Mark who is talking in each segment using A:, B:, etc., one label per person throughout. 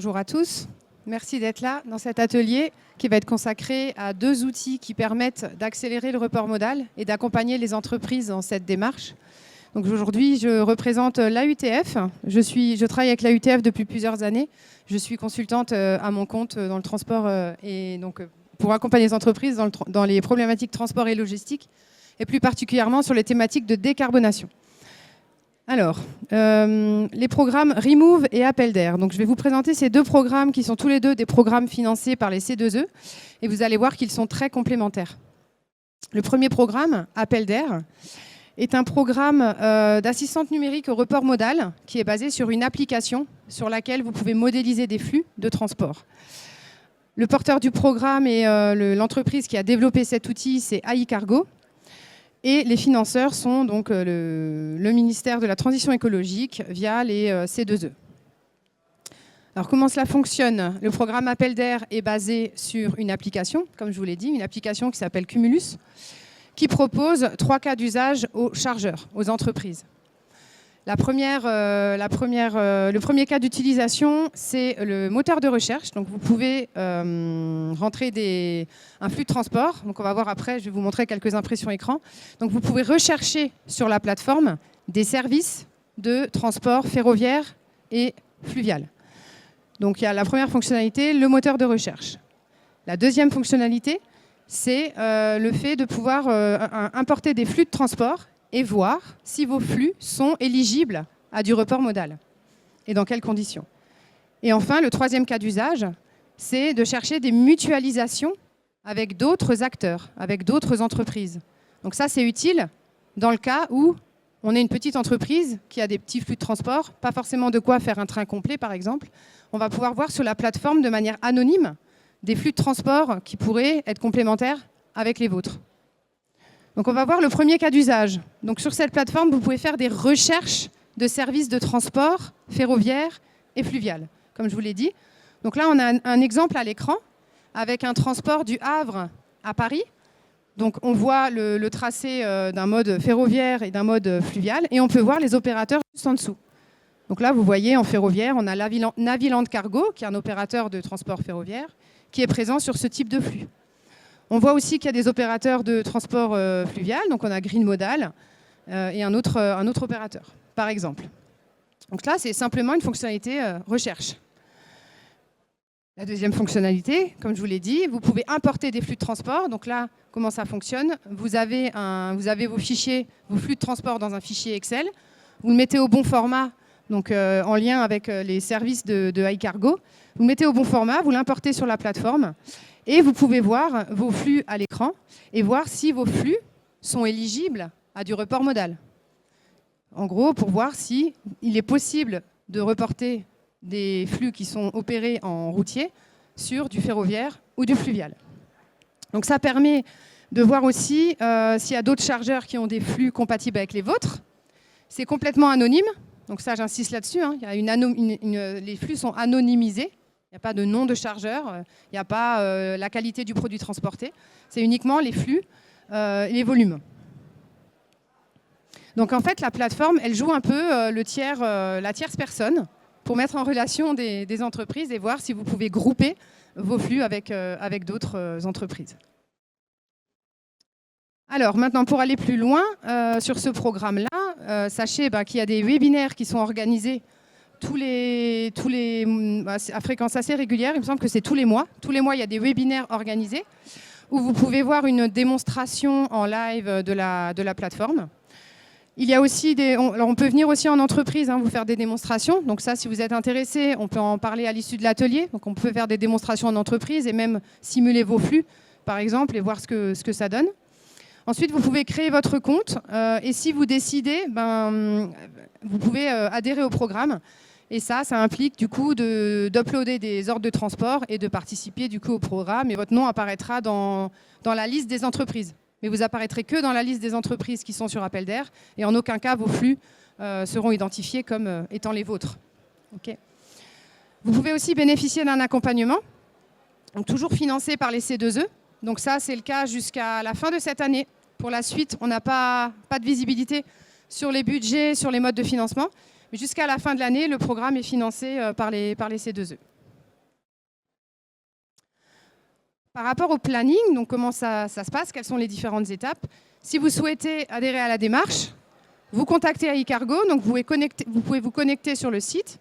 A: Bonjour à tous. Merci d'être là dans cet atelier qui va être consacré à 2 outils qui permettent d'accélérer le report modal et d'accompagner les entreprises dans cette démarche. Donc aujourd'hui, je représente l'AUTF. Je travaille avec l'AUTF depuis plusieurs années. Je suis consultante à mon compte dans le transport et donc pour accompagner les entreprises dans les problématiques transport et logistique et plus particulièrement sur les thématiques de décarbonation. Alors, les programmes Remove et Appel d'air. Donc, je vais vous présenter ces 2 programmes qui sont tous les 2 des programmes financés par les C2E et vous allez voir qu'ils sont très complémentaires. Le premier programme, Appel d'air, est un programme d'assistante numérique au report modal qui est basé sur une application sur laquelle vous pouvez modéliser des flux de transport. Le porteur du programme et l'entreprise qui a développé cet outil, c'est AI Cargo. Et les financeurs sont donc le ministère de la Transition écologique via les C2E. Alors comment cela fonctionne? Le programme Appel d'air est basé sur une application, comme je vous l'ai dit, une application qui s'appelle Cumulus, qui propose 3 cas d'usage aux chargeurs, aux entreprises. Le premier cas d'utilisation, c'est le moteur de recherche. Donc vous pouvez rentrer un flux de transport. Donc on va voir après, je vais vous montrer quelques impressions écran. Donc vous pouvez rechercher sur la plateforme des services de transport ferroviaire et fluvial. Donc il y a la première fonctionnalité, le moteur de recherche. La deuxième fonctionnalité, c'est le fait de pouvoir importer des flux de transport et voir si vos flux sont éligibles à du report modal et dans quelles conditions. Et enfin, le troisième cas d'usage, c'est de chercher des mutualisations avec d'autres acteurs, avec d'autres entreprises. Donc ça, c'est utile dans le cas où on est une petite entreprise qui a des petits flux de transport, pas forcément de quoi faire un train complet, par exemple. On va pouvoir voir sur la plateforme de manière anonyme des flux de transport qui pourraient être complémentaires avec les vôtres. Donc on va voir le premier cas d'usage. Donc sur cette plateforme, vous pouvez faire des recherches de services de transport ferroviaire et fluvial, comme je vous l'ai dit. Donc là, on a un exemple à l'écran avec un transport du Havre à Paris. Donc on voit le tracé d'un mode ferroviaire et d'un mode fluvial et on peut voir les opérateurs juste en dessous. Donc là, vous voyez, en ferroviaire, on a Naviland Cargo, qui est un opérateur de transport ferroviaire, qui est présent sur ce type de flux. On voit aussi qu'il y a des opérateurs de transport fluvial, donc on a Green Modal et un autre opérateur, par exemple. Donc là, c'est simplement une fonctionnalité recherche. La deuxième fonctionnalité, comme je vous l'ai dit, vous pouvez importer des flux de transport. Donc là, comment ça fonctionne? Vous avez vos fichiers, vos flux de transport dans un fichier Excel. Vous le mettez au bon format, donc en lien avec les services de AI Cargo. Vous le mettez au bon format, vous l'importez sur la plateforme. Et vous pouvez voir vos flux à l'écran et voir si vos flux sont éligibles à du report modal. En gros, pour voir s'il est possible de reporter des flux qui sont opérés en routier sur du ferroviaire ou du fluvial. Donc ça permet de voir aussi s'il y a d'autres chargeurs qui ont des flux compatibles avec les vôtres. C'est complètement anonyme, donc ça j'insiste là-dessus. Hein. Les flux sont anonymisés. Il n'y a pas de nom de chargeur, il n'y a pas la qualité du produit transporté. C'est uniquement les flux et les volumes. Donc en fait, la plateforme, elle joue un peu la tierce personne pour mettre en relation des entreprises et voir si vous pouvez grouper vos flux avec d'autres entreprises. Alors maintenant, pour aller plus loin sur ce programme-là, sachez qu'il y a des webinaires qui sont organisés à fréquence assez régulière, il me semble que c'est tous les mois. Tous les mois, il y a des webinaires organisés où vous pouvez voir une démonstration en live de la plateforme. Il y a aussi on peut venir aussi en entreprise, vous faire des démonstrations. Donc ça, si vous êtes intéressé, on peut en parler à l'issue de l'atelier. Donc on peut faire des démonstrations en entreprise et même simuler vos flux, par exemple, et voir ce que ça donne. Ensuite, vous pouvez créer votre compte et si vous décidez, vous pouvez adhérer au programme. Et ça implique du coup d'uploader des ordres de transport et de participer du coup au programme. Et votre nom apparaîtra dans la liste des entreprises. Mais vous apparaîtrez que dans la liste des entreprises qui sont sur Appel d'air. Et en aucun cas, vos flux seront identifiés comme étant les vôtres. Okay. Vous pouvez aussi bénéficier d'un accompagnement, donc toujours financé par les C2E. Donc ça, c'est le cas jusqu'à la fin de cette année. Pour la suite, on n'a pas de visibilité sur les budgets, sur les modes de financement. Mais jusqu'à la fin de l'année, le programme est financé par les C2E. Par rapport au planning, donc comment ça se passe, quelles sont les différentes étapes. Si vous souhaitez adhérer à la démarche, vous contactez AI Cargo, donc vous pouvez vous connecter sur le site.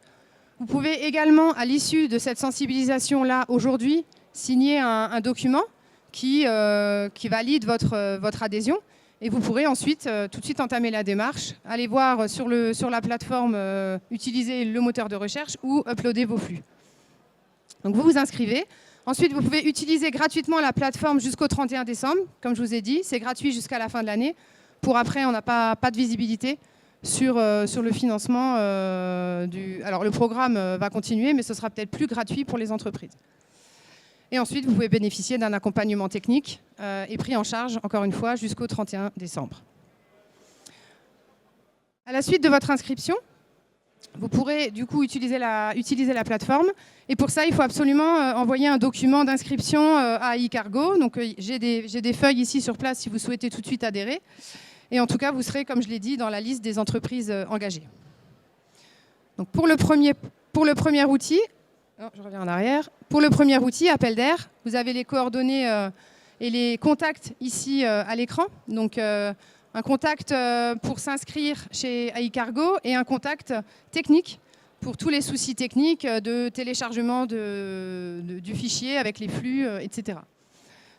A: Vous pouvez également, à l'issue de cette sensibilisation-là, aujourd'hui, signer un document qui valide votre adhésion. Et vous pourrez ensuite tout de suite entamer la démarche, aller voir sur la plateforme, utiliser le moteur de recherche ou uploader vos flux. Donc vous vous inscrivez. Ensuite, vous pouvez utiliser gratuitement la plateforme jusqu'au 31 décembre. Comme je vous ai dit, c'est gratuit jusqu'à la fin de l'année. Pour après, on n'a pas de visibilité sur le financement. Alors le programme va continuer, mais ce sera peut-être plus gratuit pour les entreprises. Et ensuite, vous pouvez bénéficier d'un accompagnement technique et pris en charge, encore une fois, jusqu'au 31 décembre. À la suite de votre inscription, vous pourrez du coup utiliser la plateforme. Et pour ça, il faut absolument envoyer un document d'inscription à AI Cargo. Donc j'ai des feuilles ici sur place si vous souhaitez tout de suite adhérer. Et en tout cas, vous serez, comme je l'ai dit, dans la liste des entreprises engagées. Donc pour le premier outil, je reviens en arrière. Pour le premier outil, Appel d'air, vous avez les coordonnées et les contacts ici à l'écran. Donc un contact pour s'inscrire chez AI Cargo et un contact technique pour tous les soucis techniques de téléchargement du fichier avec les flux, etc.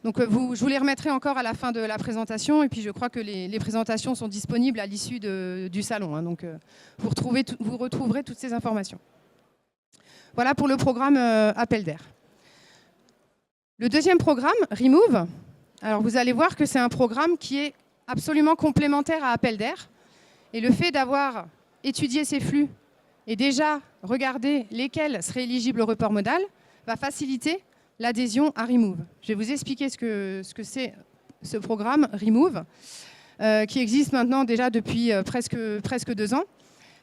A: Donc je vous les remettrai encore à la fin de la présentation. Et puis je crois que les présentations sont disponibles à l'issue du salon. Hein, donc vous retrouverez toutes ces informations. Voilà pour le programme Appel d'air. Le deuxième programme, Remove, alors vous allez voir que c'est un programme qui est absolument complémentaire à Appel d'air. Et le fait d'avoir étudié ces flux et déjà regardé lesquels seraient éligibles au report modal va faciliter l'adhésion à Remove. Je vais vous expliquer ce que c'est ce programme Remove, qui existe maintenant déjà depuis presque 2 ans.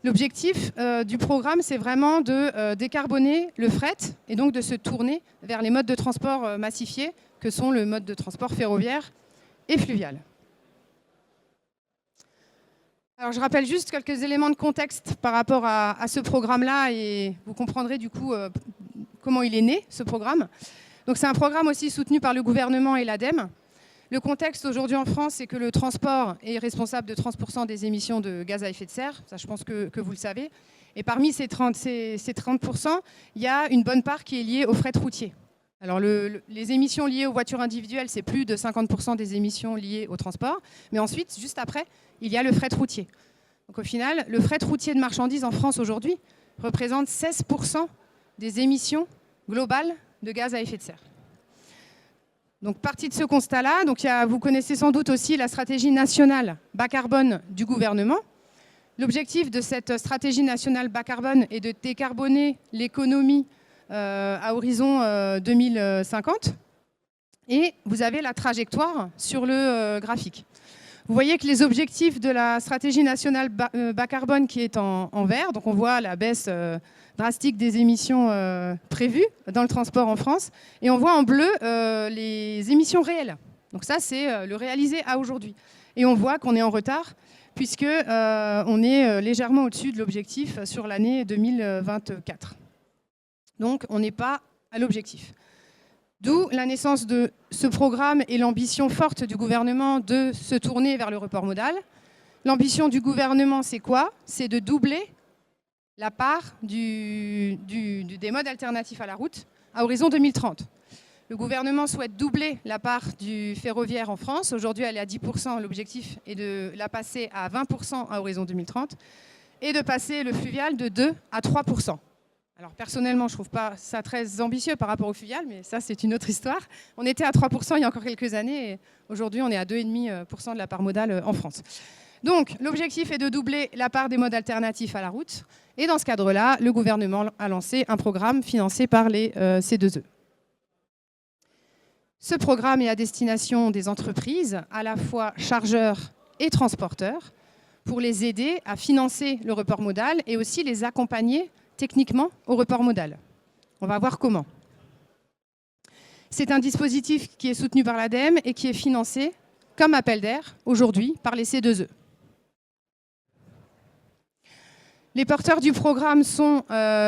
A: L'objectif du programme, c'est vraiment de décarboner le fret et donc de se tourner vers les modes de transport massifiés que sont le mode de transport ferroviaire et fluvial. Alors, je rappelle juste quelques éléments de contexte par rapport à ce programme-là et vous comprendrez du coup comment il est né, ce programme. Donc, c'est un programme aussi soutenu par le gouvernement et l'ADEME. Le contexte aujourd'hui en France, c'est que le transport est responsable de 30% des émissions de gaz à effet de serre. Ça, je pense que vous le savez. Et parmi ces 30%, il y a une bonne part qui est liée au fret routier. Alors, les émissions liées aux voitures individuelles, c'est plus de 50% des émissions liées au transport. Mais ensuite, juste après, il y a le fret routier. Donc, au final, le fret routier de marchandises en France aujourd'hui représente 16% des émissions globales de gaz à effet de serre. Donc, partie de ce constat-là, vous connaissez sans doute aussi la stratégie nationale bas carbone du gouvernement. L'objectif de cette stratégie nationale bas carbone est de décarboner l'économie à horizon 2050. Et vous avez la trajectoire sur le graphique. Vous voyez que les objectifs de la stratégie nationale bas carbone qui est en vert, donc on voit la baisse drastique des émissions prévues dans le transport en France, et on voit en bleu les émissions réelles. Donc ça, c'est le réalisé à aujourd'hui. Et on voit qu'on est en retard, puisqu'on est légèrement au-dessus de l'objectif sur l'année 2024. Donc on n'est pas à l'objectif. D'où la naissance de ce programme et l'ambition forte du gouvernement de se tourner vers le report modal. L'ambition du gouvernement, c'est quoi? C'est de doubler la part des modes alternatifs à la route à horizon 2030. Le gouvernement souhaite doubler la part du ferroviaire en France. Aujourd'hui, elle est à 10%. L'objectif est de la passer à 20% à horizon 2030 et de passer le fluvial de 2 à 3%. Alors personnellement, je ne trouve pas ça très ambitieux par rapport au fluvial, mais ça, c'est une autre histoire. On était à 3% il y a encore quelques années, et aujourd'hui, on est à 2,5% de la part modale en France. Donc, l'objectif est de doubler la part des modes alternatifs à la route. Et dans ce cadre-là, le gouvernement a lancé un programme financé par les C2E. Ce programme est à destination des entreprises, à la fois chargeurs et transporteurs, pour les aider à financer le report modal et aussi les accompagner techniquement au report modal. On va voir comment. C'est un dispositif qui est soutenu par l'ADEME et qui est financé comme appel d'air aujourd'hui par les C2E. Les porteurs du programme sont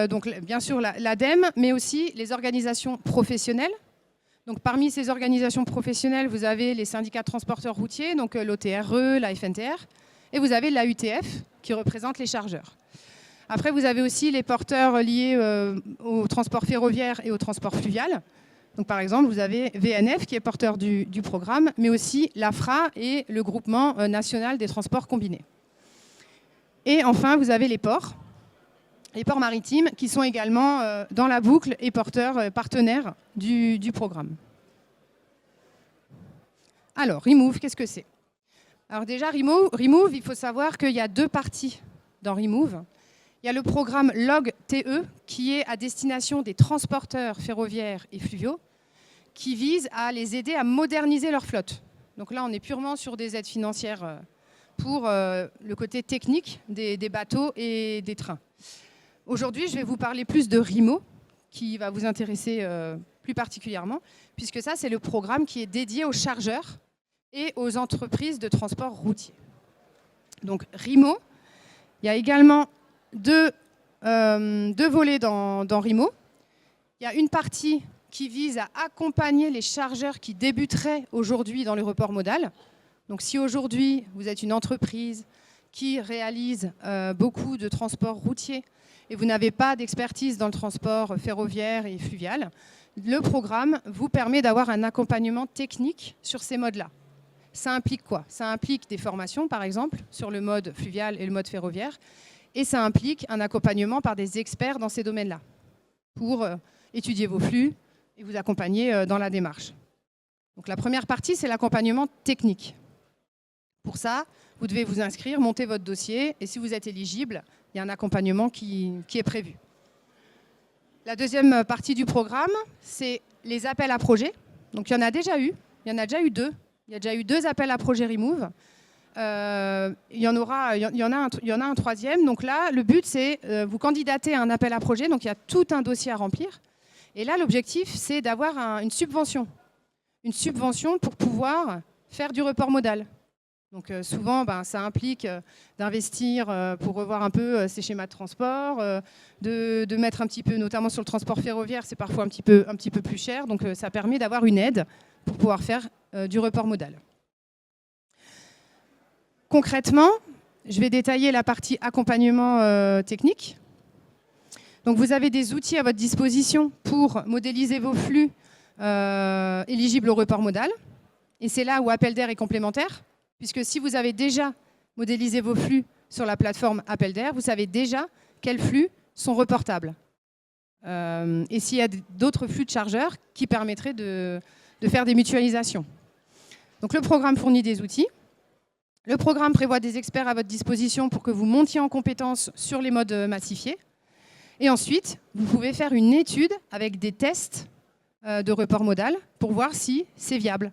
A: donc bien sûr l'ADEME, mais aussi les organisations professionnelles, Donc, parmi ces organisations professionnelles, vous avez les syndicats de transporteurs routiers, donc l'OTRE, la FNTR, et vous avez l'AUTF qui représente les chargeurs. Après, vous avez aussi les porteurs liés au transport ferroviaire et au transport fluvial. Donc, par exemple, vous avez VNF qui est porteur du programme, mais aussi l'AFRA et le groupement national des transports combinés. Et enfin, vous avez les ports maritimes qui sont également dans la boucle et porteurs partenaires du programme. Alors, Remove, qu'est-ce que c'est? Alors déjà, Remove, il faut savoir qu'il y a deux parties dans Remove. Il y a le programme LOG-TE qui est à destination des transporteurs ferroviaires et fluviaux qui vise à les aider à moderniser leur flotte. Donc là, on est purement sur des aides financières pour le côté technique des bateaux et des trains. Aujourd'hui, je vais vous parler plus de RIMO qui va vous intéresser plus particulièrement puisque ça, c'est le programme qui est dédié aux chargeurs et aux entreprises de transport routier. Donc RIMO, il y a également deux volets dans RIMO. Il y a une partie qui vise à accompagner les chargeurs qui débuteraient aujourd'hui dans le report modal. Donc si aujourd'hui vous êtes une entreprise qui réalise beaucoup de transports routiers et vous n'avez pas d'expertise dans le transport ferroviaire et fluvial, le programme vous permet d'avoir un accompagnement technique sur ces modes-là. Ça implique quoi? Ça implique des formations, par exemple, sur le mode fluvial et le mode ferroviaire. Et ça implique un accompagnement par des experts dans ces domaines-là pour étudier vos flux et vous accompagner dans la démarche. Donc la première partie, c'est l'accompagnement technique. Pour ça, vous devez vous inscrire, monter votre dossier et si vous êtes éligible, il y a un accompagnement qui est prévu. La deuxième partie du programme, c'est les appels à projets. Donc il y en a déjà eu, il y en a déjà eu deux. Il y a déjà eu 2 appels à projets Remove. Il y en a un troisième. Donc là, le but, c'est vous candidatez à un appel à projet. Donc il y a tout un dossier à remplir. Et là, l'objectif, c'est d'avoir une subvention. Une subvention pour pouvoir faire du report modal. Donc souvent, ça implique d'investir pour revoir un peu ces schémas de transport, de mettre un petit peu, notamment sur le transport ferroviaire, c'est parfois un petit peu plus cher. Donc ça permet d'avoir une aide pour pouvoir faire du report modal. Concrètement, je vais détailler la partie accompagnement technique. Donc vous avez des outils à votre disposition pour modéliser vos flux éligibles au report modal. Et c'est là où Appel d'Air est complémentaire, puisque si vous avez déjà modélisé vos flux sur la plateforme Appel d'Air, vous savez déjà quels flux sont reportables. Et s'il y a d'autres flux de chargeurs qui permettraient de faire des mutualisations. Donc le programme fournit des outils. Le programme prévoit des experts à votre disposition pour que vous montiez en compétences sur les modes massifiés. Et ensuite, vous pouvez faire une étude avec des tests de report modal pour voir si c'est viable.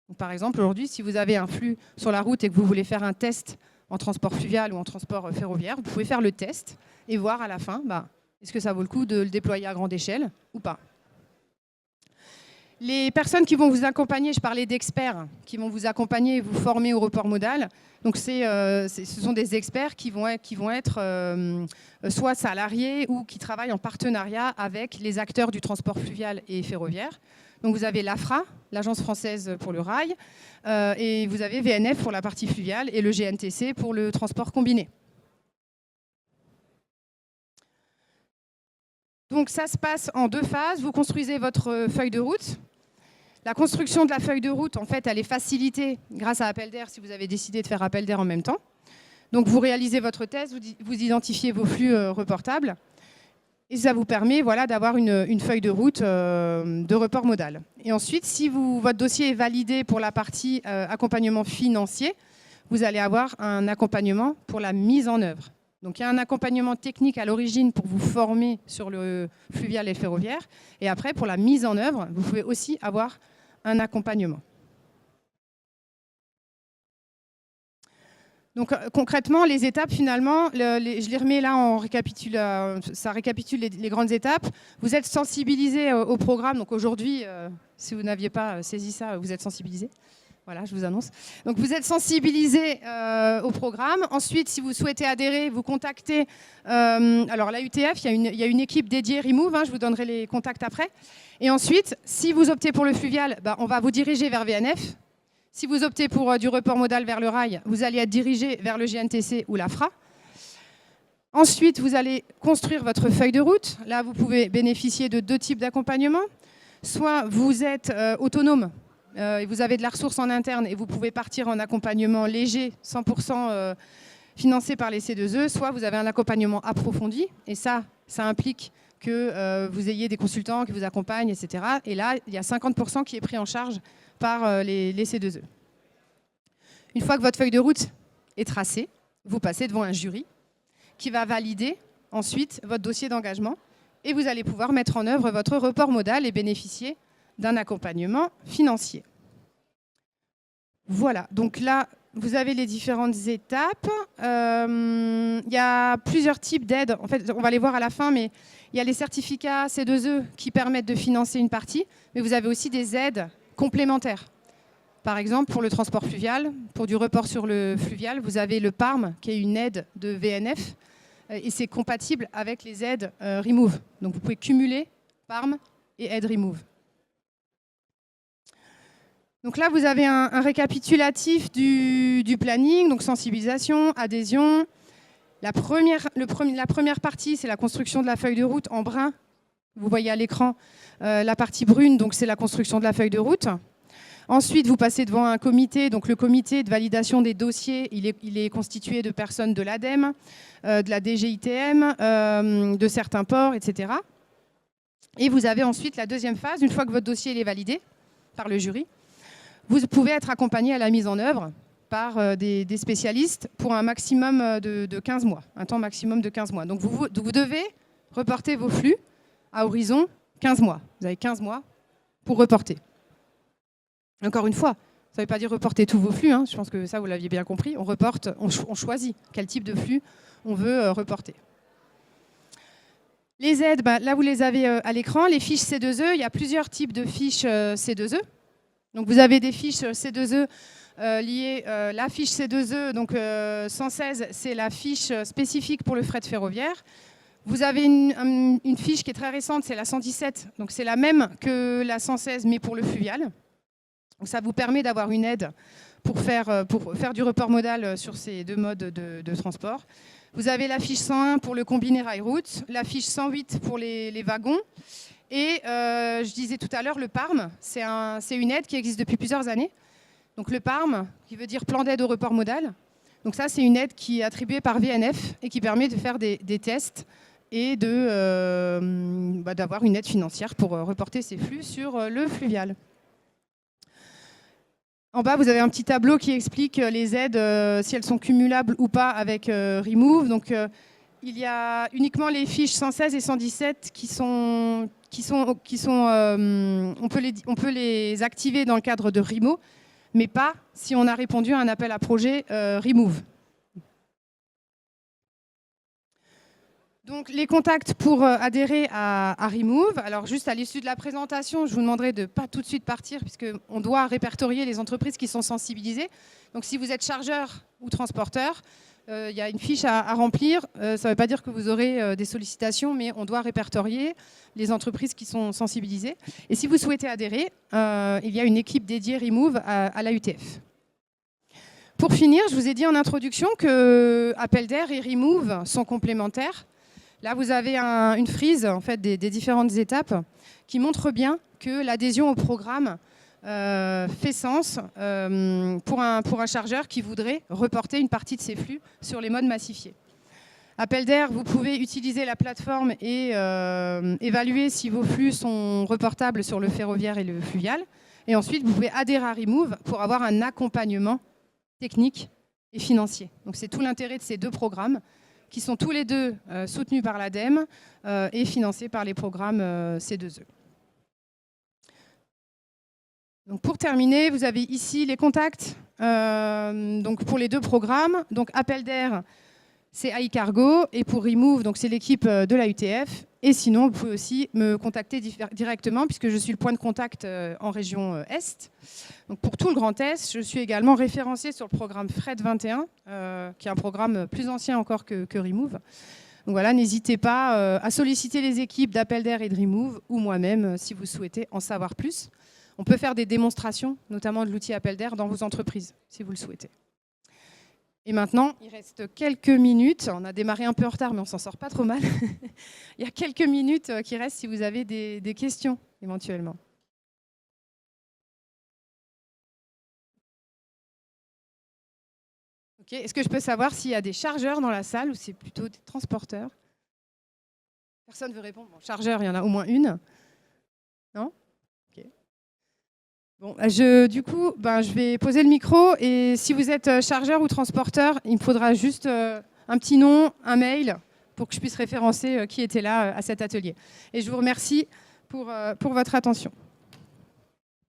A: Donc, par exemple, aujourd'hui, si vous avez un flux sur la route et que vous voulez faire un test en transport fluvial ou en transport ferroviaire, vous pouvez faire le test et voir à la fin, est-ce que ça vaut le coup de le déployer à grande échelle ou pas. Les personnes qui vont vous accompagner, je parlais d'experts qui vont vous accompagner et vous former au report modal. Donc ce sont des experts qui vont être soit salariés ou qui travaillent en partenariat avec les acteurs du transport fluvial et ferroviaire. Donc vous avez l'AFRA, l'Agence française pour le rail, et vous avez VNF pour la partie fluviale et le GNTC pour le transport combiné. Donc ça se passe en 2 phases. Vous construisez votre feuille de route. La construction de la feuille de route, en fait, elle est facilitée grâce à Appel d'Air si vous avez décidé de faire Appel d'Air en même temps. Donc vous réalisez votre test, vous identifiez vos flux reportables et ça vous permet d'avoir une feuille de route de report modal. Et ensuite, si votre dossier est validé pour la partie accompagnement financier, vous allez avoir un accompagnement pour la mise en œuvre. Donc il y a un accompagnement technique à l'origine pour vous former sur le fluvial et le ferroviaire. Et après, pour la mise en œuvre, vous pouvez aussi avoir un accompagnement. Donc concrètement, les étapes finalement, je les remets là en ça récapitule les grandes étapes. Vous êtes sensibilisé au programme, donc aujourd'hui, si vous n'aviez pas saisi ça, vous êtes sensibilisé. Voilà, je vous annonce. Donc, vous êtes sensibilisé au programme. Ensuite, si vous souhaitez adhérer, vous contactez... alors, la UTF, il y a une équipe dédiée Remove. Je vous donnerai les contacts après. Et ensuite, si vous optez pour le fluvial, on va vous diriger vers VNF. Si vous optez pour du report modal vers le rail, vous allez être dirigé vers le GNTC ou l'AFRA. Ensuite, vous allez construire votre feuille de route. Là, vous pouvez bénéficier de 2 types d'accompagnement. Soit vous êtes autonome, et vous avez de la ressource en interne et vous pouvez partir en accompagnement léger, 100% financé par les C2E, soit vous avez un accompagnement approfondi, et ça implique que vous ayez des consultants qui vous accompagnent, etc. Et là, il y a 50% qui est pris en charge par les C2E. Une fois que votre feuille de route est tracée, vous passez devant un jury qui va valider ensuite votre dossier d'engagement, et vous allez pouvoir mettre en œuvre votre report modal et bénéficier d'un accompagnement financier. Voilà, donc là, vous avez les différentes étapes. Il y a plusieurs types d'aides. En fait, on va les voir à la fin, mais il y a les certificats C2E qui permettent de financer une partie, mais vous avez aussi des aides complémentaires. Par exemple, pour le transport fluvial, pour du report sur le fluvial, vous avez le PARM, qui est une aide de VNF, et c'est compatible avec les aides Remove. Donc, vous pouvez cumuler PARM et aide Remove. Donc là, vous avez un récapitulatif du planning, donc sensibilisation, adhésion. La première partie, c'est la construction de la feuille de route en brun. Vous voyez à l'écran la partie brune, donc c'est la construction de la feuille de route. Ensuite, vous passez devant un comité. Donc le comité de validation des dossiers, il est constitué de personnes de l'ADEME, de la DGITM, de certains ports, etc. Et vous avez ensuite la deuxième phase. Une fois que votre dossier est validé par le jury, vous pouvez être accompagné à la mise en œuvre par des spécialistes pour un maximum de 15 mois, un temps maximum de 15 mois. Donc vous devez reporter vos flux à horizon 15 mois. Vous avez 15 mois pour reporter. Encore une fois, ça ne veut pas dire reporter tous vos flux, je pense que ça vous l'aviez bien compris. On reporte, on choisit quel type de flux on veut reporter. Les aides, là vous les avez à l'écran. Les fiches C2E, il y a plusieurs types de fiches C2E. Donc vous avez des fiches C2E liées, la fiche C2E, donc 116, c'est la fiche spécifique pour le fret ferroviaire. Vous avez une fiche qui est très récente, c'est la 117, donc c'est la même que la 116, mais pour le fluvial. Donc ça vous permet d'avoir une aide pour faire du report modal sur ces 2 modes de transport. Vous avez la fiche 101 pour le combiné rail-route, la fiche 108 pour les wagons. Et je disais tout à l'heure, le PARM, c'est une aide qui existe depuis plusieurs années. Donc le PARM, qui veut dire plan d'aide au report modal. Donc ça, c'est une aide qui est attribuée par VNF et qui permet de faire des tests et d'avoir une aide financière pour reporter ces flux sur le fluvial. En bas, vous avez un petit tableau qui explique les aides, si elles sont cumulables ou pas avec Remove. Donc, il y a uniquement les fiches 116 et 117 on peut les activer dans le cadre de Remo, mais pas si on a répondu à un appel à projet Remove. Donc, les contacts pour adhérer à Remove. Alors, juste à l'issue de la présentation, je vous demanderai de ne pas tout de suite partir, puisqu'on doit répertorier les entreprises qui sont sensibilisées. Donc, si vous êtes chargeur ou transporteur, il y a une fiche à remplir. Ça ne veut pas dire que vous aurez des sollicitations, mais on doit répertorier les entreprises qui sont sensibilisées. Et si vous souhaitez adhérer, il y a une équipe dédiée Remove à la UTF. Pour finir, je vous ai dit en introduction que Appel d'air et Remove sont complémentaires. Là, vous avez une frise en fait, des différentes étapes qui montre bien que l'adhésion au programme fait sens pour un chargeur qui voudrait reporter une partie de ses flux sur les modes massifiés. Appel d'air, vous pouvez utiliser la plateforme et évaluer si vos flux sont reportables sur le ferroviaire et le fluvial. Et ensuite, vous pouvez adhérer à Remove pour avoir un accompagnement technique et financier. Donc, c'est tout l'intérêt de ces 2 programmes qui sont tous les 2 soutenus par l'ADEME et financés par les programmes C2E. Donc pour terminer, vous avez ici les contacts donc pour les 2 programmes. Donc Appel d'air, c'est AI Cargo, et pour Remove, donc c'est l'équipe de la UTF, Et sinon, vous pouvez aussi me contacter directement, puisque je suis le point de contact en région Est. Donc pour tout le Grand Est, je suis également référencée sur le programme FRED 21, qui est un programme plus ancien encore que Remove. Donc voilà, n'hésitez pas à solliciter les équipes d'Appel-D'air et de Remove, ou moi-même, si vous souhaitez en savoir plus. On peut faire des démonstrations, notamment de l'outil Appel-D'air, dans vos entreprises, si vous le souhaitez. Et maintenant, il reste quelques minutes. On a démarré un peu en retard, mais on s'en sort pas trop mal. Il y a quelques minutes qui restent si vous avez des questions, éventuellement. Okay. Est-ce que je peux savoir s'il y a des chargeurs dans la salle ou c'est plutôt des transporteurs? Personne ne veut répondre. Bon, chargeur, il y en a au moins une. Non? Okay. Bon, du coup, je vais poser le micro et si vous êtes chargeur ou transporteur, il me faudra juste un petit nom, un mail pour que je puisse référencer qui était là à cet atelier. Et je vous remercie pour votre attention.